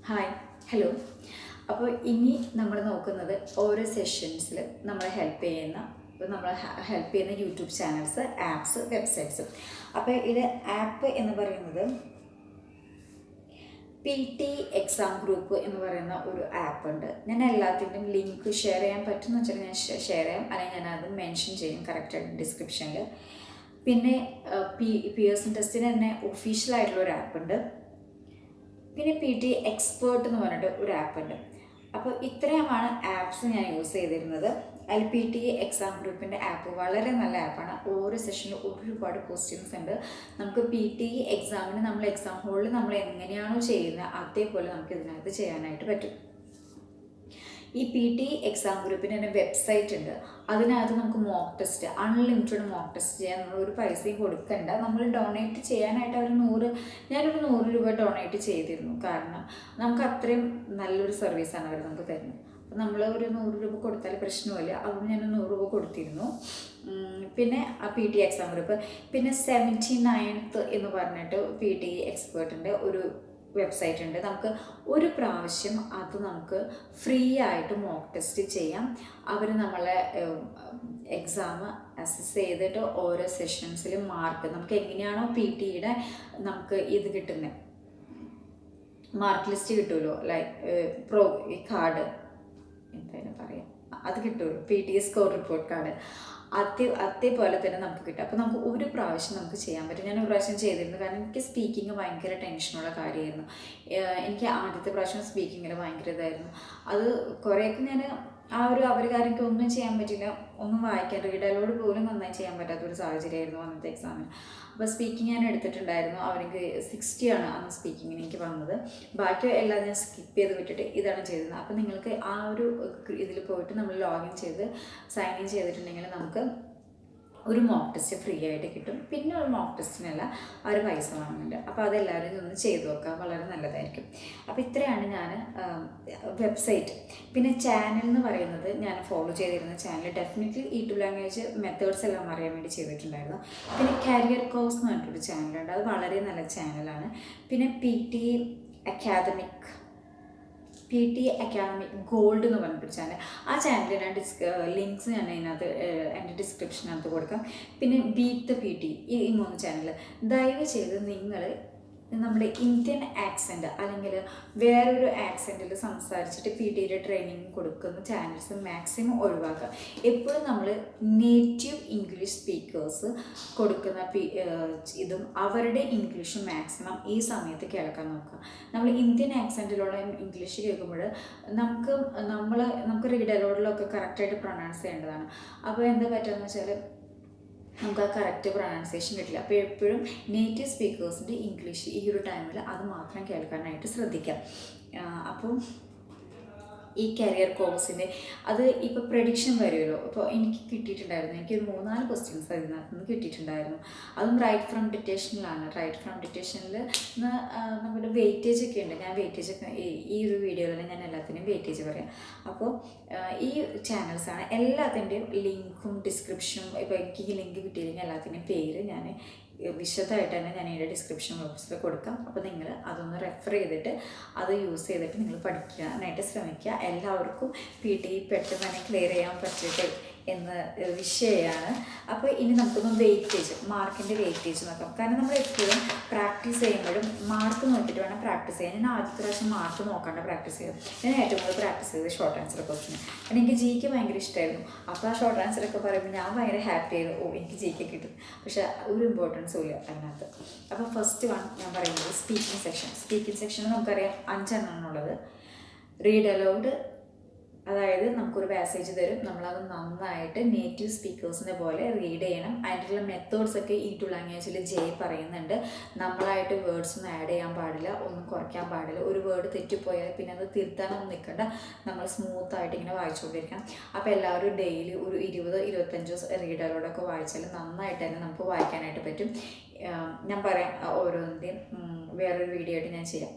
Hi hello. അപ്പോൾ ഇനി നമ്മൾ നോക്കുന്നത് ഓരോ സെഷൻസിൽ നമ്മളെ ഹെൽപ്പ് ചെയ്യുന്ന യൂട്യൂബ് ചാനൽസ്, ആപ്സ്, വെബ്സൈറ്റ്സ്. അപ്പോൾ ഇത് ആപ്പ് എന്ന് പറയുന്നത് PTE എക്സാം ഗ്രൂപ്പ് എന്ന് പറയുന്ന ഒരു ആപ്പ് ഉണ്ട്. ഞാൻ എല്ലാത്തിൻ്റെയും ലിങ്ക് ഷെയർ ചെയ്യാൻ പറ്റുമെന്ന് വെച്ചാൽ ഞാൻ ഷെയർ ചെയ്യാം, അല്ലെങ്കിൽ ഞാനത് മെൻഷൻ ചെയ്യും കറക്റ്റായിട്ട് ഡിസ്ക്രിപ്ഷനിൽ. പിന്നെ പിയേഴ്സൺ ടെസ്റ്റിന് തന്നെ ഒഫീഷ്യലായിട്ടുള്ള ഒരു ആപ്പ് ഉണ്ട്. പിന്നെ PTE എക്സ്പേർട്ട് എന്ന് പറഞ്ഞിട്ട് ഒരു ആപ്പ് ഉണ്ട്. അപ്പോൾ ഇത്രയുമാണ് ആപ്സ് ഞാൻ യൂസ് ചെയ്തിരുന്നത്. അതിൽ PTE എക്സാം ഗ്രൂപ്പിൻ്റെ ആപ്പ് വളരെ നല്ല ആപ്പാണ്. ഓരോ സെഷനിലും ഒരുപാട് ക്വസ്റ്റ്യൻസ് ഉണ്ട്. നമുക്ക് PTE എക്സാമിന് നമ്മൾ എക്സാം ഹോളിൽ നമ്മൾ എങ്ങനെയാണോ ചെയ്യുന്നത് അതേപോലെ നമുക്ക് ഇതിനകത്ത് ചെയ്യാനായിട്ട് പറ്റും. ഈ PTE എക്സാം ഗ്രൂപ്പിന് തന്നെ വെബ്സൈറ്റ് ഉണ്ട്. അതിനകത്ത് നമുക്ക് mock test, unlimited mock test ചെയ്യാൻ നമ്മൾ ഒരു പൈസയും കൊടുക്കണ്ട. നമ്മൾ ഡൊണേറ്റ് ചെയ്യാനായിട്ട് ഞാനൊരു 100 രൂപ ഡൊണേറ്റ് ചെയ്തിരുന്നു. കാരണം നമുക്ക് അത്രയും നല്ലൊരു സർവീസാണ് അവർ നമുക്ക് തരുന്നത്. അപ്പോൾ നമ്മൾ ഒരു 100 രൂപ കൊടുത്താൽ പ്രശ്നമില്ല. അതുകൊണ്ട് ഞാൻ 100 രൂപ കൊടുത്തിരുന്നു. പിന്നെ PTE എക്സാം ഗ്രൂപ്പ്, പിന്നെ 79th എന്ന് പറഞ്ഞിട്ട് PTE എക്സ്പേർട്ടിൻ്റെ ഒരു വെബ്സൈറ്റ് ഉണ്ട്. നമുക്ക് ഒരു പ്രാവശ്യം അത് നമുക്ക് ഫ്രീ ആയിട്ട് മോക്ക് ടെസ്റ്റ് ചെയ്യാം. അവർ നമ്മളെ എക്സാം അസസ് ചെയ്തിട്ട് ഓരോ സെഷൻസിലും മാർക്ക് നമുക്ക് എങ്ങനെയാണോ PTEയുടെ നമുക്ക് ഇത് കിട്ടുന്നത്, മാർക്ക് ലിസ്റ്റ് കിട്ടുമല്ലോ, ഈ കാർഡ് എന്തായാലും പറയാം, അത് കിട്ടുമല്ലോ, PTE സ്കോർ റിപ്പോർട്ട് കാർഡ്. അതേപോലെ തന്നെ നമുക്ക് കിട്ടും. അപ്പോൾ നമുക്ക് ഒരു പ്രാവശ്യം നമുക്ക് ചെയ്യാൻ പറ്റും. ഞാൻ ഒരു പ്രാവശ്യം ചെയ്തിരുന്നു. കാരണം എനിക്ക് സ്പീക്കിങ് ഭയങ്കര ടെൻഷനുള്ള കാര്യമായിരുന്നു. എനിക്ക് ആദ്യത്തെ പ്രാവശ്യം സ്പീക്കിങ്ങിൽ ഭയങ്കര ഇതായിരുന്നു. അത് കുറേയൊക്കെ ഞാൻ അവർ കാരണം എനിക്ക് ഒന്നും ചെയ്യാൻ പറ്റില്ല, ഒന്നും വായിക്കാൻ റീഡലോട് പോലും നന്നായി ചെയ്യാൻ പറ്റാത്തൊരു സാഹചര്യമായിരുന്നു അന്നത്തെ എക്സാമിന്. അപ്പോൾ സ്പീക്കിംഗ് ഞാൻ എടുത്തിട്ടുണ്ടായിരുന്നു. അവർക്ക് 60 ആണ് അന്ന് സ്പീക്കിങ്ങിന് എനിക്ക് വന്നത്. ബാക്കി എല്ലാം ഞാൻ സ്കിപ്പ് ചെയ്ത് വിട്ടിട്ട് ഇതാണ് ചെയ്തത്. അപ്പോൾ നിങ്ങൾക്ക് ആ ഒരു ഇതിൽ പോയിട്ട് നമ്മൾ ലോഗിൻ ചെയ്ത് സൈൻ ഇൻ ചെയ്തിട്ടുണ്ടെങ്കിൽ നമുക്ക് ഒരു മോക്ക് ടെസ്റ്റ് ഫ്രീ ആയിട്ട് കിട്ടും. പിന്നെ ഒരു മോക്ക് ടെസ്റ്റിനല്ല അവർ പൈസ വാങ്ങുന്നുണ്ട്. അപ്പോൾ അതെല്ലാവരും ഒന്ന് ചെയ്തു നോക്കാം, വളരെ നല്ലതായിരിക്കും. അപ്പോൾ ഇത്രയാണ് ഞാൻ വെബ്സൈറ്റ്. പിന്നെ ചാനൽ എന്ന് പറയുന്നത് ഞാൻ ഫോളോ ചെയ്തിരുന്ന channel definitely E2 language methods എല്ലാം അറിയാൻ വേണ്ടി ചെയ്തിട്ടുണ്ടായിരുന്നു. പിന്നെ കരിയർ കോഴ്സ് എന്ന് പറഞ്ഞിട്ടൊരു ചാനലുണ്ട്, അത് വളരെ നല്ല ചാനലാണ്. പിന്നെ PTE അക്കാദമിക് ഗോൾഡ് എന്ന് പറഞ്ഞിട്ടൊരു ചാനൽ. ആ ചാനലിൽ ഞാൻ ലിങ്ക്സ് ഞാൻ അതിനകത്ത് എൻ്റെ ഡിസ്ക്രിപ്ഷനകത്ത് കൊടുക്കാം. പിന്നെ ബീറ്റ് ദ PTE, ഈ 3 ചാനൽ ദയവ് ചെയ്ത് നിങ്ങൾ നമ്മുടെ ഇന്ത്യൻ ആക്സെൻറ്റ് അല്ലെങ്കിൽ വേറൊരു ആക്സെൻറ്റിൽ സംസാരിച്ചിട്ട് PTEയുടെ ട്രെയിനിങ് കൊടുക്കുന്ന ചാനൽസ് മാക്സിമം ഒഴിവാക്കുക. എപ്പോഴും നമ്മൾ നേറ്റീവ് ഇംഗ്ലീഷ് സ്പീക്കേഴ്സ് കൊടുക്കുന്ന ഇതും അവരുടെ ഇംഗ്ലീഷും മാക്സിമം ഈ സമയത്ത് കേൾക്കാൻ നോക്കുക. നമ്മൾ ഇന്ത്യൻ ആക്സെൻറ്റിലുള്ള ഇംഗ്ലീഷ് കേൾക്കുമ്പോൾ നമുക്ക് റീഡ് അലോഡിലൊക്കെ കറക്റ്റായിട്ട് പ്രൊനൗൺസ് ചെയ്യേണ്ടതാണ്. അപ്പോൾ എന്താ പറ്റുകയെന്ന് വെച്ചാൽ നമുക്ക് ആ കറക്റ്റ് പ്രൊനൗൺസിയേഷൻ കിട്ടില്ല. അപ്പോൾ എപ്പോഴും നേറ്റീവ് സ്പീക്കേഴ്സിൻ്റെ ഇംഗ്ലീഷ് ഈ ഒരു ടൈമിൽ അത് മാത്രം കേൾക്കാനായിട്ട് ശ്രദ്ധിക്കാം. അപ്പം ഈ കരിയർ കോഴ്സിൻ്റെ അത് ഇപ്പോൾ പ്രഡിക്ഷൻ വരുമല്ലോ. അപ്പോൾ എനിക്ക് കിട്ടിയിട്ടുണ്ടായിരുന്നു, എനിക്കൊരു 3-4 ക്വസ്റ്റ്യൻസ് അതിനകത്ത് നിന്ന് കിട്ടിയിട്ടുണ്ടായിരുന്നു. അതും റൈറ്റ് ഫ്രം ഡിറ്റേഷനിലാണ്. റൈറ്റ് ഫ്രം ഡിറ്റേഷനിൽ നമ്മുടെ വെയിറ്റേജ് ഒക്കെ ഉണ്ട്. ഞാൻ വെയിറ്റേജ് ഒക്കെ ഈ ഒരു വീഡിയോയിൽ ഞാൻ എല്ലാത്തിനും വെയിറ്റേജ് പറയാം. അപ്പോൾ ഈ ചാനൽസാണ് എല്ലാത്തിൻ്റെയും ലിങ്കും ഡിസ്ക്രിപ്ഷനും. ഇപ്പോൾ എനിക്ക് ഈ ലിങ്ക് കിട്ടിയില്ലെങ്കിൽ എല്ലാത്തിൻ്റെയും പേര് ഞാൻ വിശദമായിട്ട് തന്നെ ഞാൻ ഇതിൻ്റെ ഡിസ്ക്രിപ്ഷൻ ബോക്സിൽ കൊടുക്കാം. അപ്പോൾ നിങ്ങൾ അതൊന്ന് റെഫർ ചെയ്തിട്ട് അത് യൂസ് ചെയ്തിട്ട് നിങ്ങൾ പഠിക്കാനായിട്ട് ശ്രമിക്കുക. എല്ലാവർക്കും PTE പെട്ടെന്ന് തന്നെ ക്ലിയർ ചെയ്യാൻ പറ്റിയിട്ട് എന്ന വിഷയമാണ്. അപ്പോൾ ഇനി നമുക്കൊന്ന് മാർക്കിൻ്റെ വെയിറ്റേജ് നോക്കാം. കാരണം നമ്മൾ എപ്പോഴും പ്രാക്ടീസ് ചെയ്യുമ്പോഴും മാർക്ക് നോക്കിയിട്ട് വേണം പ്രാക്ടീസ് ചെയ്യാൻ. ഞാൻ ആദ്യത്തെ പ്രാവശ്യം മാർക്ക് നോക്കാണ്ട് പ്രാക്ടീസ് ചെയ്തു. ഞാൻ ഏറ്റവും കൂടുതൽ പ്രാക്ടീസ് ചെയ്തത് ഷോർട്ട് ആൻസർ ക്വസ്റ്റിന്. കാരണം എനിക്ക് GK ഭയങ്കര ഇഷ്ടമായിരുന്നു. അപ്പോൾ ആ ഷോർട്ട് ആൻസറൊക്കെ പറയുമ്പോൾ ഞാൻ ഭയങ്കര ഹാപ്പി ആയിരുന്നു. എനിക്ക് GK കിട്ടും. പക്ഷേ ഒരു ഇമ്പോർട്ടൻസും ഇല്ല അതിനകത്ത്. അപ്പോൾ ഫസ്റ്റ് ഞാൻ പറയുന്നത് സ്പീക്കിംഗ് സെക്ഷനിൽ നമുക്കറിയാം 5 എണ്ണമാണുള്ളത്. റീഡ് അലൗഡ്, അതായത് നമുക്കൊരു പാസേജ് തരും, നമ്മളത് നന്നായിട്ട് നേറ്റീവ് സ്പീക്കേഴ്സിനെ പോലെ റീഡ് ചെയ്യണം. അതിൻ്റെയുള്ള മെത്തേഡ്സൊക്കെ E2 ലാംഗ്വേജിൽ പറയുന്നുണ്ട്. നമ്മളായിട്ട് വേർഡ്സ് ഒന്നും ആഡ് ചെയ്യാൻ പാടില്ല, ഒന്നും കുറയ്ക്കാൻ പാടില്ല. ഒരു വേർഡ് തെറ്റിപ്പോയാൽ പിന്നെ അത് തിരുത്താനൊന്നും നിൽക്കണ്ട, നമ്മൾ സ്മൂത്തായിട്ട് ഇങ്ങനെ വായിച്ചുകൊണ്ടിരിക്കണം. അപ്പോൾ എല്ലാവരും ഡെയിലി ഒരു 20-25 റീഡ് അലൗഡൊക്കെ വായിച്ചാൽ നന്നായിട്ട് തന്നെ നമുക്ക് വായിക്കാനായിട്ട് പറ്റും. ഞാൻ പറയാം ഓരോന്നിൻ്റെയും വേറൊരു വീഡിയോ ആയിട്ട് ഞാൻ ചെയ്യാം.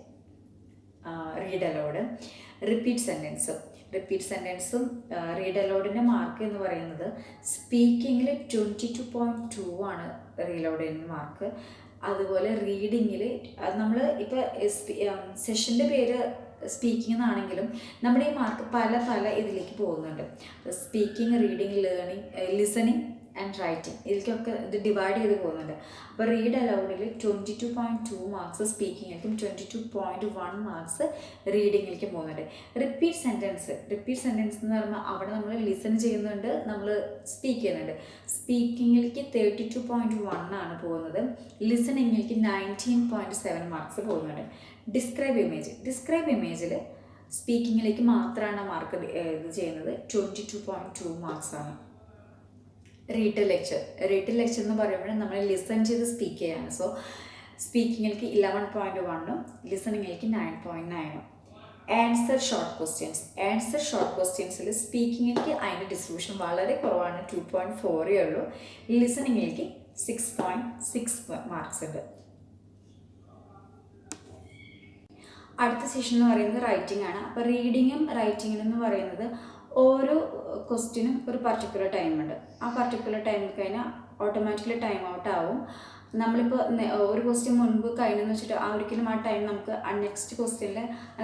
റീഡ് അലൗഡ്, റിപ്പീറ്റ് സെൻറ്റൻസും റീഡ് അലൗഡിൻ്റെ മാർക്ക് എന്ന് പറയുന്നത് സ്പീക്കിങ്ങിൽ 22.2 ആണ് റീഡ് അലൗഡിൻ്റെ മാർക്ക്. അതുപോലെ റീഡിങ്ങിൽ നമ്മൾ ഇപ്പോൾ സെഷൻ്റെ പേര് സ്പീക്കിംഗ് എന്നാണെങ്കിലും നമ്മുടെ ഈ മാർക്ക് പല പല ഇതിലേക്ക് പോകുന്നുണ്ട്. Speaking, reading, learning, listening and writing, ഇതിലേക്കൊക്കെ ഇത് ഡിവൈഡ് ചെയ്ത് പോകുന്നുണ്ട്. അപ്പോൾ റീഡ് അലൗഡിൽ 22.2 മാർക്സ് സ്പീക്കിങ്ങിലേക്കും 22.1 മാർക്സ് റീഡിങ്ങിലേക്കും പോകുന്നുണ്ട്. റിപ്പീറ്റ് സെൻറ്റൻസ് എന്ന് പറയുമ്പോൾ അവിടെ നമ്മൾ ലിസൺ ചെയ്യുന്നുണ്ട്, നമ്മൾ സ്പീക്ക് ചെയ്യുന്നുണ്ട്. സ്പീക്കിങ്ങിലേക്ക് 32.1 ആണ് പോകുന്നത്, ലിസണിങ്ങിലേക്ക് 19.7 മാർക്സ് പോകുന്നുണ്ട്. ഡിസ്ക്രൈബ് ഇമേജിൽ സ്പീക്കിങ്ങിലേക്ക് മാത്രമാണ് മാർക്ക് ഇത് ചെയ്യുന്നത്, 22.2 മാർക്സ് ആണ്. റീഡ് ലെക്ചർ എന്ന് പറയുമ്പോൾ നമ്മൾ ലിസൺ ചെയ്ത് സ്പീക്ക് ചെയ്യാണ്. സോ സ്പീക്കിങ്ങിലേക്ക് 11.1ഉം ലിസണിങ്ങിലേക്ക് 9.9ഉം. ആൻസർ ഷോർട്ട് ക്വസ്റ്റ്യൻസിൽ സ്പീക്കിങ്ങിലേക്ക് അതിൻ്റെ ഡിസ്ട്രിബ്യൂഷൻ വളരെ കുറവാണ്, 2.4 ഉള്ളൂ. ലിസണിങ്ങിലേക്ക് 6.6 മാർക്സ് ഉണ്ട്. അടുത്ത സെഷൻ എന്ന് പറയുന്നത് റൈറ്റിംഗ് ആണ്. അപ്പോൾ റീഡിങ്ങും റൈറ്റിംഗും എന്ന് പറയുന്നത് ഓരോ ക്വസ്റ്റ്യനും ഒരു പർട്ടിക്കുലർ ടൈമുണ്ട്. ആ പർട്ടിക്കുലർ ടൈമിൽ കഴിഞ്ഞാൽ ഓട്ടോമാറ്റിക്കലി ടൈം ഔട്ട് ആവും. നമ്മളിപ്പോൾ ഒരു ക്വസ്റ്റ്യൻ മുൻപ് കഴിഞ്ഞെന്ന് വെച്ചിട്ട് ഒരിക്കലും ആ ടൈം നമുക്ക് നെക്സ്റ്റ് ക്വസ്റ്റ്യനിൽ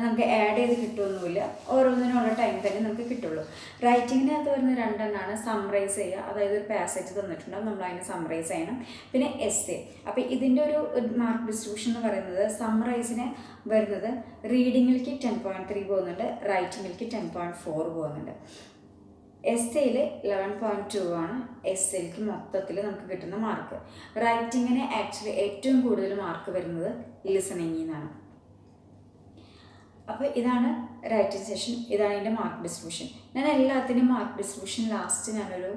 നമുക്ക് ആഡ് ചെയ്ത് കിട്ടുമൊന്നുമില്ല, ഓരോന്നിനുള്ള ടൈം തന്നെ നമുക്ക് കിട്ടുള്ളൂ. റൈറ്റിങ്ങിനകത്ത് വരുന്ന രണ്ടെണ്ണമാണ് സമ്മറൈസ് ചെയ്യുക, അതായത് ഒരു പാസേജ് തന്നിട്ടുണ്ടാവും, നമ്മൾ അതിനെ സമ്മറൈസ് ചെയ്യണം. പിന്നെ എസ്സേ. അപ്പോൾ ഇതിൻ്റെ ഒരു മാർക്ക് ഡിസ്ട്രിബ്യൂഷൻ എന്ന് പറയുന്നത് സമ്മറൈസിന് വരുന്നത് റീഡിങ്ങിലേക്ക് 10.3 പോകുന്നുണ്ട്, റൈറ്റിങ്ങിലേക്ക് 10.4 പോകുന്നുണ്ട്. എസ്സേയിൽ 11.2 ആണ് എസ്സേയിലേക്ക് മൊത്തത്തിൽ നമുക്ക് കിട്ടുന്ന മാർക്ക്. റൈറ്റിങ്ങിന് ആക്ച്വലി ഏറ്റവും കൂടുതൽ മാർക്ക് വരുന്നത് ലിസണിങ്ങിൽ നിന്നാണ്. അപ്പോൾ ഇതാണ് റൈറ്റിംഗ് സെഷൻ, ഇതാണ് ഇതിൻ്റെ മാർക്ക് ഡിസ്ട്രിബ്യൂഷൻ. ഞാൻ എല്ലാത്തിനും മാർക്ക് ഡിസ്ട്രിബ്യൂഷൻ ലാസ്റ്റ് ഞാനൊരു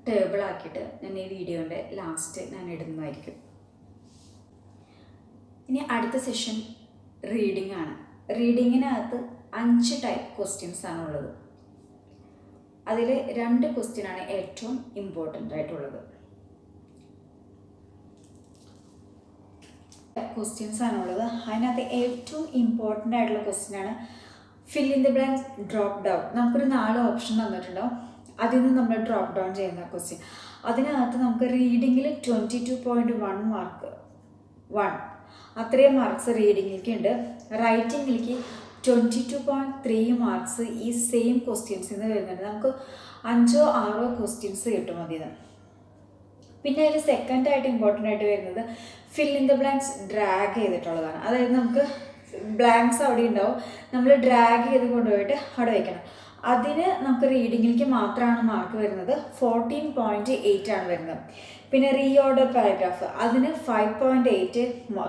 ടേബിൾ ആക്കിയിട്ട് ഞാൻ ഈ വീഡിയോൻ്റെ ലാസ്റ്റ് ഞാൻ ഇടുന്നതായിരിക്കും. ഇനി അടുത്ത സെഷൻ റീഡിംഗ് ആണ്. റീഡിങ്ങിനകത്ത് 5 ടൈപ്പ് ക്വസ്റ്റ്യൻസ് ആണ് ഉള്ളത്. അതിൽ 2 ക്വസ്റ്റ്യനാണ് ഏറ്റവും ഇമ്പോർട്ടൻ്റ് ആയിട്ടുള്ളത്. ക്വസ്റ്റ്യൻസ് ആണുള്ളത്. അതിനകത്ത് ഏറ്റവും ഇമ്പോർട്ടൻ്റ് ആയിട്ടുള്ള ക്വസ്റ്റ്യനാണ് fill in the blanks drop down. നമുക്കൊരു 4 ഓപ്ഷൻ തന്നിട്ടുണ്ടാവും, അതിൽ നിന്ന് നമ്മൾ ഡ്രോപ്പ് ഡൗൺ ചെയ്യുന്ന ക്വസ്റ്റ്യൻ. അതിനകത്ത് നമുക്ക് റീഡിങ്ങിൽ 22.1 മാർക്ക്, അത്രയും മാർക്സ് റീഡിങ്ങിലേക്ക് ഉണ്ട്. റൈറ്റിങ്ങിലേക്ക് 22.3 മാർക്സ് ഈ സെയിം ക്വസ്റ്റ്യൻസിൽ നിന്ന് വരുന്നുണ്ട്. നമുക്ക് 5-6 ക്വസ്റ്റ്യൻസ് കിട്ടും അതിൽ നിന്ന്. പിന്നെ അതിൽ സെക്കൻഡായിട്ട് ഇമ്പോർട്ടൻ്റ് ആയിട്ട് വരുന്നത് fill in the blanks drag ചെയ്തിട്ടുള്ളതാണ്. അതായത് നമുക്ക് ബ്ലാങ്ക്സ് അവിടെ ഉണ്ടാവും, നമ്മൾ ഡ്രാഗ് ചെയ്ത് കൊണ്ടുപോയിട്ട് അവിടെ വയ്ക്കണം. അതിന് നമുക്ക് റീഡിങ്ങിലേക്ക് മാത്രമാണ് മാർക്ക് വരുന്നത്, 14.8 ആണ് വരുന്നത്. പിന്നെ റീഓർഡർ പാരഗ്രാഫ് അതിന് 5.8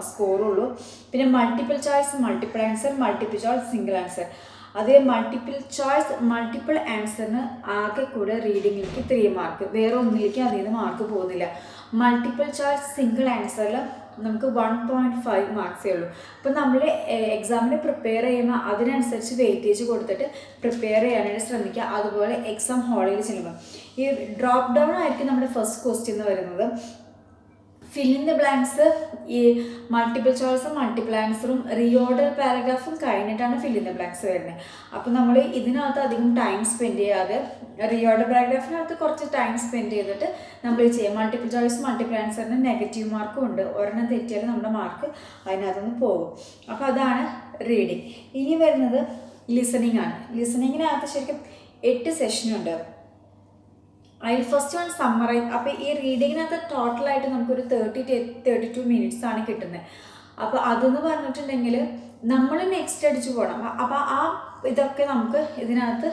സ്കോറുള്ളൂ. പിന്നെ multiple choice, multiple answer, multiple choice, single answer. അതിൽ മൾട്ടിപ്പിൾ ചോയ്സ്, മൾട്ടിപ്പിൾ ആൻസറിന് ആകെ കൂടെ റീഡിങ്ങിലേക്ക് 3 മാർക്ക്, വേറെ ഒന്നിലേക്ക് അതിൽ നിന്ന് മാർക്ക് പോകുന്നില്ല. മൾട്ടിപ്പിൾ ചോയ്സ്, സിംഗിൾ ആൻസറിൽ നമുക്ക് 1.5 മാർക്സേ ഉള്ളൂ. അപ്പോൾ നമ്മൾ എക്സാമിന് പ്രിപ്പയർ ചെയ്യുമ്പോൾ അതിനനുസരിച്ച് വെയിറ്റേജ് കൊടുത്തിട്ട് പ്രിപ്പയർ ചെയ്യാനായിട്ട് ശ്രമിക്കുക. അതുപോലെ എക്സാം ഹാളിൽ ചെല്ലുമ്പോൾ ഈ ഡ്രോപ്പ് ഡൗൺ ആയിരിക്കും നമ്മുടെ ഫസ്റ്റ് ക്വസ്റ്റ്യൻ എന്ന് വരുന്നത്. ഫിൽ ഇൻ ദ ബ്ലാങ്ക്സ് ഈ മൾട്ടിപ്പിൾ ചോയ്സും മൾട്ടിപ്പിൾ ആൻസറും റീഓർഡർ പാരഗ്രാഫും കഴിഞ്ഞിട്ടാണ് ഫിൽ ഇൻ ദ ബ്ലാങ്ക്സ് വരുന്നത്. അപ്പോൾ നമ്മൾ ഇതിനകത്ത് അധികം ടൈം സ്പെൻഡ് ചെയ്യാതെ റീഓർഡർ പാരഗ്രാഫിനകത്ത് കുറച്ച് ടൈം സ്പെൻഡ് ചെയ്തിട്ട് നമ്മൾ ചെയ്യാം. മൾട്ടിപ്പിൾ ചോയ്സ് മൾട്ടിപ്പിൾ ആൻസറിന് നെഗറ്റീവ് മാർക്കും ഉണ്ട്, ഒരെണ്ണം തെറ്റിയാൽ നമ്മുടെ മാർക്ക് അതിനകത്തുനിന്ന് പോകും. അപ്പോൾ അതാണ് റീഡിങ്. ഇനി വരുന്നത് ലിസണിങ് ആണ്. ലിസണിങ്ങിനകത്ത് ശരിക്കും 8 സെഷനുണ്ട്. അതിൽ ഫസ്റ്റ് വൺ സമ്മറൈസ്. അപ്പോൾ ഈ റീഡിങ്ങിനകത്ത് ടോട്ടലായിട്ട് നമുക്കൊരു 32 മിനിറ്റ്സ് ആണ് കിട്ടുന്നത്. അപ്പോൾ അതെന്ന് പറഞ്ഞിട്ടുണ്ടെങ്കിൽ നമ്മൾ നെക്സ്റ്റ് അടിച്ച് പോകണം. അപ്പോൾ ആ ഇതൊക്കെ നമുക്ക് ഇതിനകത്ത്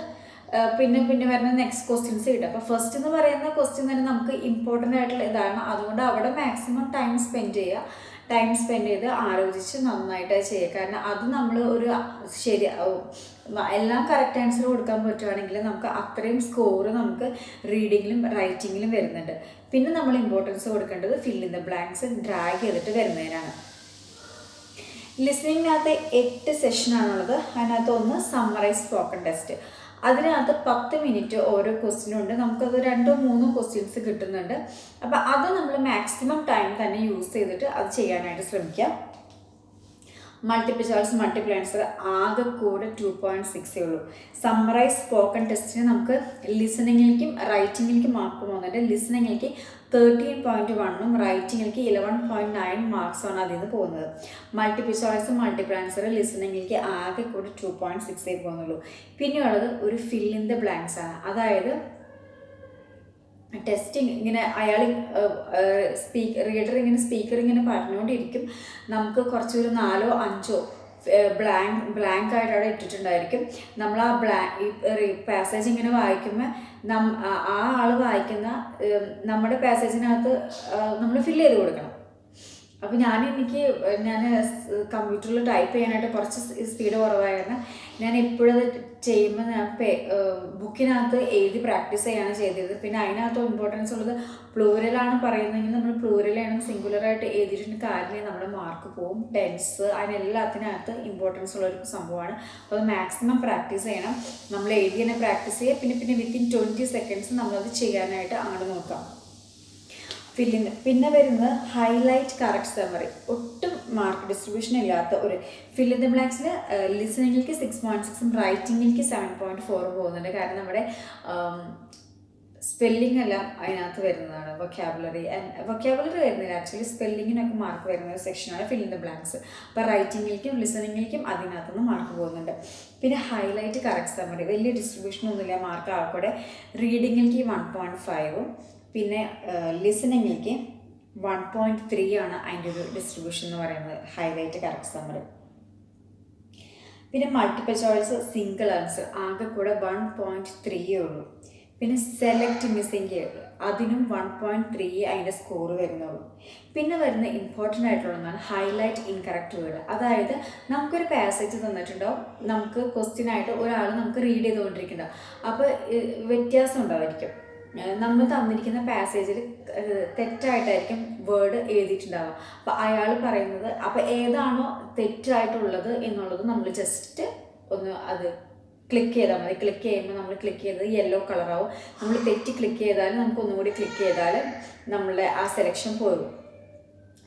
പിന്നെ വരുന്ന നെക്സ്റ്റ് ക്വസ്റ്റ്യൻസ് കിട്ടും. അപ്പോൾ ഫസ്റ്റ് എന്ന് പറയുന്ന ക്വസ്റ്റ്യൻ തന്നെ നമുക്ക് ഇമ്പോർട്ടൻ്റ് ആയിട്ടുള്ള ഇതാണ്. അതുകൊണ്ട് അവിടെ മാക്സിമം ടൈം സ്പെൻഡ് ചെയ്ത് ആലോചിച്ച് നന്നായിട്ട് ചെയ്യുക. കാരണം അത് നമ്മൾ ഒരു എല്ലാം കറക്റ്റ് ആൻസർ കൊടുക്കാൻ പറ്റുവാണെങ്കിൽ നമുക്ക് അത്രയും സ്കോറ് നമുക്ക് റീഡിങ്ങിലും റൈറ്റിങ്ങിലും വരുന്നുണ്ട്. പിന്നെ നമ്മൾ ഇമ്പോർട്ടൻസ് കൊടുക്കേണ്ടത് fill in the blanks drag ചെയ്തിട്ട് വരുന്നതിനാണ്. ലിസണിങ്ങിനകത്ത് 8 സെഷനാണുള്ളത്. അതിനകത്ത് ഒന്ന് സമ്മറൈസ് സ്പോക്കൺ ടെസ്റ്റ്. അതിനകത്ത് 10 മിനിറ്റ് ഓരോ ക്വസ്റ്റ്യനും ഉണ്ട്. നമുക്കത് 2-3 ക്വസ്റ്റ്യൻസ് കിട്ടുന്നുണ്ട്. അപ്പോൾ അത് നമ്മൾ മാക്സിമം ടൈം തന്നെ യൂസ് ചെയ്തിട്ട് അത് ചെയ്യാനായിട്ട് ശ്രമിക്കാം. മൾട്ടിപ്പിൾ ചോയ്സ് മൾട്ടിപ്പിൾ ആൻസർ ആകെ കൂടെ 2.6 ഉള്ളൂ. സമ്മറൈസ് സ്പോക്കൺ ടെസ്റ്റിന് നമുക്ക് ലിസണിങ്ങിലേക്കും റൈറ്റിങ്ങിലേക്കും മാർക്ക് പോകുന്നുണ്ട്. ലിസണിങ്ങിലേക്ക് 13.1ഉം റൈറ്റിങ്ങിലേക്ക് 11.9 മാർക്സാണ് അതിൽ നിന്ന് പോകുന്നത്. മൾട്ടിപ്പിൾ ചോയ്സ് മൾട്ടിപ്പിൾ ആൻസർ ലിസണിങ്ങിലേക്ക് ആകെ കൂടെ 2.6 പോകുന്നുള്ളൂ. പിന്നെയുള്ളത് ഒരു ഫിൽ ഇൻ ദ ബ്ലാങ്ക്സ് ആണ്. അതായത് ടെസ്റ്റിങ് ഇങ്ങനെ അയാൾ റീഡർ ഇങ്ങനെ സ്പീക്കർ ഇങ്ങനെ പറഞ്ഞുകൊണ്ടിരിക്കും. നമുക്ക് കുറച്ചൊരു 4 or 5 ബ്ലാങ്ക് ആയിട്ട് അവിടെ ഇട്ടിട്ടുണ്ടായിരിക്കും. നമ്മൾ ആ പാസേജ് ഇങ്ങനെ വായിക്കുമ്പോൾ ആ ആൾ വായിക്കുന്ന നമ്മുടെ പാസേജിനകത്ത് നമ്മൾ ഫില്ല് ചെയ്ത് കൊടുക്കണം. അപ്പോൾ ഞാൻ കമ്പ്യൂട്ടറിൽ ടൈപ്പ് ചെയ്യാനായിട്ട് കുറച്ച് സ്പീഡ് കുറവായിരുന്നു. ഞാൻ എപ്പോഴത് ചെയ്യുമ്പോൾ ഞാൻ ബുക്കിനകത്ത് എഴുതി പ്രാക്ടീസ് ചെയ്യാണ് ചെയ്തത്. പിന്നെ അതിനകത്ത് ഇമ്പോർട്ടൻസ് ഉള്ളത് പ്ലൂരലാണ് പറയുന്നതെങ്കിൽ നമ്മൾ പ്ലൂരലാണ് സിംഗുലറായിട്ട് എഴുതിയിട്ടുണ്ട് കാര്യമില്ല, നമ്മുടെ മാർക്ക് പോവും. ടെൻസ് അതിനെല്ലാത്തിനകത്ത് ഇമ്പോർട്ടൻസ് ഉള്ളൊരു സംഭവമാണ്. അപ്പോൾ അത് മാക്സിമം പ്രാക്ടീസ് ചെയ്യണം. നമ്മൾ എഴുതി തന്നെ പ്രാക്ടീസ് ചെയ്യുക. പിന്നെ വിത്തിൻ 20 seconds നമ്മളത് ചെയ്യാനായിട്ട് അങ്ങോട്ട് നോക്കാം. പിന്നെ വരുന്നത് ഹൈലൈറ്റ് കറക്റ്റ് സമ്മറി. ഒട്ടും മാർക്ക് ഡിസ്ട്രിബ്യൂഷൻ ഇല്ലാത്ത ഒരു ഫിൽ ഇൻ ദ ബ്ലാങ്ക്സിൽ ലിസണിങ്ങിലേക്ക് 6.6ഉം റൈറ്റിങ്ങിലേക്ക് 7.4 പോകുന്നുണ്ട്. കാരണം നമ്മുടെ സ്പെല്ലിംഗ് എല്ലാം അതിനകത്ത് വരുന്നതാണ്. വൊക്കാബുലറി വരുന്നില്ല, ആക്ച്വലി സ്പെല്ലിങ്ങിനൊക്കെ മാർക്ക് വരുന്ന ഒരു സെക്ഷനാണ് ഫിൽ ഇൻ ദ ബ്ലാങ്ക്സ്. അപ്പോൾ റൈറ്റിങ്ങിലേക്കും ലിസണിങ്ങിലേക്കും അതിനകത്തുനിന്ന് മാർക്ക് പോകുന്നുണ്ട്. പിന്നെ ഹൈലൈറ്റ് കറക്റ്റ് സമ്മറി വലിയ ഡിസ്ട്രിബ്യൂഷൻ ഒന്നുമില്ല മാർക്ക് ആൾക്കൂടെ. റീഡിങ്ങിലേക്ക് 1.5ഉം പിന്നെ ലിസണിങ്ങിലേക്ക് 1.3 ആണ് അതിൻ്റെ ഒരു ഡിസ്ട്രിബ്യൂഷൻ എന്ന് പറയുന്നത് ഹൈലൈറ്റ് കറക്റ്റ് സമ്മറി. പിന്നെ മൾട്ടിപ്പിൾ ചോയ്സ് സിംഗിൾ ആൻസർ ആകെ കൂടെ 1.3 ഉള്ളൂ. പിന്നെ സെലക്ട് മിസ്സിങ് അതിനും 1.3 അതിൻ്റെ സ്കോർ വരുന്നുള്ളൂ. പിന്നെ വരുന്ന ഇമ്പോർട്ടൻ്റ് ആയിട്ടുള്ളതാണ് ഹൈലൈറ്റ് ഇൻകറക്റ്റ് വേർഡ്. അതായത് നമുക്കൊരു പാസേജ് തന്നിട്ടുണ്ടാവും, നമുക്ക് ക്വസ്റ്റ്യൻ ആയിട്ട് ഒരാൾ നമുക്ക് റീഡ് ചെയ്തുകൊണ്ടിരിക്കുന്നുണ്ടാവും. അപ്പോൾ വ്യത്യാസം ഉണ്ടായിരിക്കും. നമ്മൾ തന്നിരിക്കുന്ന പാസേജിൽ തെറ്റായിട്ടായിരിക്കും വേർഡ് എഴുതിയിട്ടുണ്ടാവുക. അപ്പോൾ അയാൾ പറയുന്നത് അപ്പോൾ ഏതാണോ തെറ്റായിട്ടുള്ളത് എന്നുള്ളത് നമ്മൾ ജസ്റ്റ് ഒന്ന് അത് ക്ലിക്ക് ചെയ്താൽ മതി. ക്ലിക്ക് ചെയ്യുമ്പോൾ നമ്മൾ ക്ലിക്ക് ചെയ്തത് യെല്ലോ കളറാവും. നമ്മൾ തെറ്റി ക്ലിക്ക് ചെയ്താൽ നമുക്ക് ഒന്നുകൂടി ക്ലിക്ക് ചെയ്താൽ നമ്മളുടെ ആ സെലക്ഷൻ പോകും.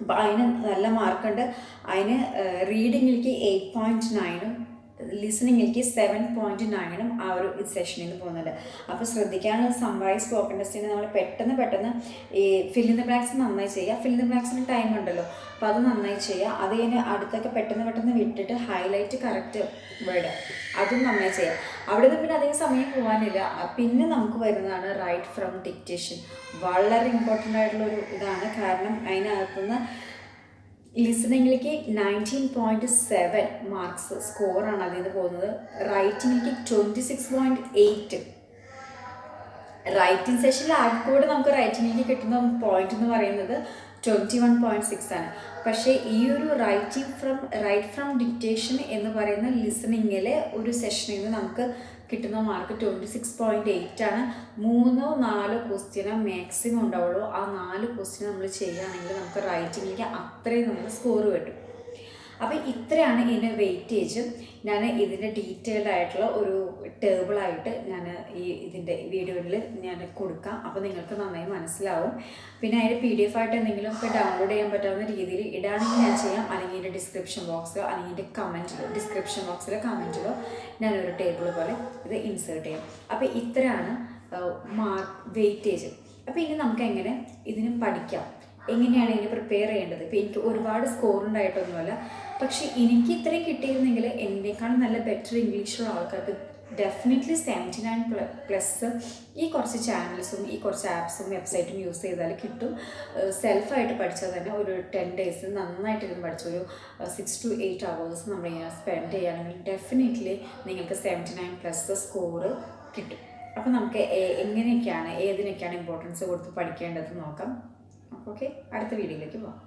അപ്പോൾ അതിന് നല്ല മാർക്കുണ്ട്. അതിന് റീഡിങ്ങിലേക്ക് 8.9ഉം ലിസണിങ്ങിലേക്ക് 7.9ഉം ആ ഒരു സെഷനിൽ നിന്ന് പോകുന്നുണ്ട്. അപ്പോൾ ശ്രദ്ധിക്കാനുള്ള സമ്മറൈസ് സ്പോക്കൺ ടെസ്റ്റിന് നമ്മൾ പെട്ടെന്ന് ഈ ഫിൽ ഇൻ ദ ബ്ലാങ്ക്സ് നന്നായി ചെയ്യുക. ഫിൽ ഇൻ ദ ബ്ലാങ്ക്സിന് ടൈം ഉണ്ടല്ലോ, അപ്പോൾ അത് നന്നായി ചെയ്യുക. അത് കഴിഞ്ഞ് അടുത്തൊക്കെ പെട്ടെന്ന് വിട്ടിട്ട് ഹൈലൈറ്റ് കറക്റ്റ് വേർഡ് അതും നന്നായി ചെയ്യുക. അവിടെ നിന്ന് പിന്നെ അധികം സമയം പോകാനില്ല. പിന്നെ നമുക്ക് വരുന്നതാണ് റൈറ്റ് ഫ്രം ഡിക്റ്റേഷൻ. വളരെ ഇമ്പോർട്ടൻ്റ് ആയിട്ടുള്ളൊരു ഇതാണ്. കാരണം അതിനകത്തുനിന്ന് ലിസണിങ്ങിലേക്ക് 19.7 മാർക്സ് സ്കോറാണ് അതിൽ നിന്ന് പോകുന്നത്. റൈറ്റിങ്ങിലേക്ക് 26.8. റൈറ്റിംഗ് സെഷനിൽ ആകെക്കൂടെ നമുക്ക് റൈറ്റിങ്ങിലേക്ക് കിട്ടുന്ന പോയിന്റ് എന്ന് പറയുന്നത് 21.6 ആണ്. പക്ഷേ ഈ ഒരു റൈറ്റ് ഫ്രം ഡിക്റ്റേഷൻ എന്ന് പറയുന്ന ലിസണിങ്ങിലെ ഒരു സെഷനിൽ നിന്ന് നമുക്ക് കിട്ടുന്ന മാർക്ക് 26.8 ആണ്. 3-4 ക്വസ്റ്റ്യന് മാക്സിമം ഉണ്ടാവുള്ളൂ. ആ 4 ക്വസ്റ്റ്യൻ നമ്മൾ ചെയ്യുകയാണെങ്കിൽ നമുക്ക് റൈറ്റിങ്ങിലേക്ക് അത്രയും നമുക്ക് സ്കോർ കിട്ടും. അപ്പോൾ ഇത്രയാണ് ഇതിൻ്റെ വെയിറ്റേജ്. ഞാൻ ഇതിൻ്റെ ഡീറ്റെയിൽഡ് ആയിട്ടുള്ള ഒരു ടേബിളായിട്ട് ഞാൻ ഇതിൻ്റെ വീഡിയോയിൽ ഞാൻ കൊടുക്കാം. അപ്പോൾ നിങ്ങൾക്ക് നന്നായി മനസ്സിലാവും. പിന്നെ അതിൻ്റെ PDF ആയിട്ട് എന്തെങ്കിലുമൊക്കെ ഡൗൺലോഡ് ചെയ്യാൻ പറ്റാവുന്ന രീതിയിൽ ഇടാണെങ്കിൽ ഞാൻ ചെയ്യാം. അല്ലെങ്കിൽ ഇതിൻ്റെ ഡിസ്ക്രിപ്ഷൻ ബോക്സിലോ അല്ലെങ്കിൽ ഇതിൻ്റെ ഡിസ്ക്രിപ്ഷൻ ബോക്സിലോ കമൻറ്റിലോ ഞാനൊരു ടേബിൾ പോലെ ഇത് ഇൻസേർട്ട് ചെയ്യാം. അപ്പോൾ ഇത്രയാണ് വെയിറ്റേജ്. അപ്പോൾ ഇനി നമുക്ക് എങ്ങനെ ഇതിന് പഠിക്കാം, എങ്ങനെയാണ് ഇതിന് പ്രിപ്പയർ ചെയ്യേണ്ടത്. ഇപ്പോൾ എനിക്ക് ഒരുപാട് സ്കോർ ഉണ്ടായിട്ടൊന്നുമല്ല, പക്ഷേ എനിക്ക് ഇത്രയും കിട്ടിയിരുന്നെങ്കിൽ എന്നേക്കാളും നല്ല ബെറ്റർ ഇംഗ്ലീഷുള്ള ആൾക്കാർക്ക് ഡെഫിനറ്റ്ലി 79+ ഈ കുറച്ച് ചാനൽസും ഈ കുറച്ച് ആപ്സും വെബ്സൈറ്റും യൂസ് ചെയ്താൽ കിട്ടും. സെൽഫായിട്ട് പഠിച്ചാൽ തന്നെ ഒരു 10 days നന്നായിട്ട് ഇരുന്ന് പഠിച്ച ഒരു 6 to 8 hours നമ്മളിങ്ങനെ സ്പെൻഡ് ചെയ്യുകയാണെങ്കിൽ ഡെഫിനറ്റ്ലി നിങ്ങൾക്ക് 79+ സ്കോർ കിട്ടും. അപ്പോൾ നമുക്ക് ഏതിനൊക്കെയാണ് ഇമ്പോർട്ടൻസ് കൊടുത്ത് പഠിക്കേണ്ടത് നോക്കാം. ഓക്കെ, അടുത്ത വീഡിയോയിലേക്ക് പോകാം.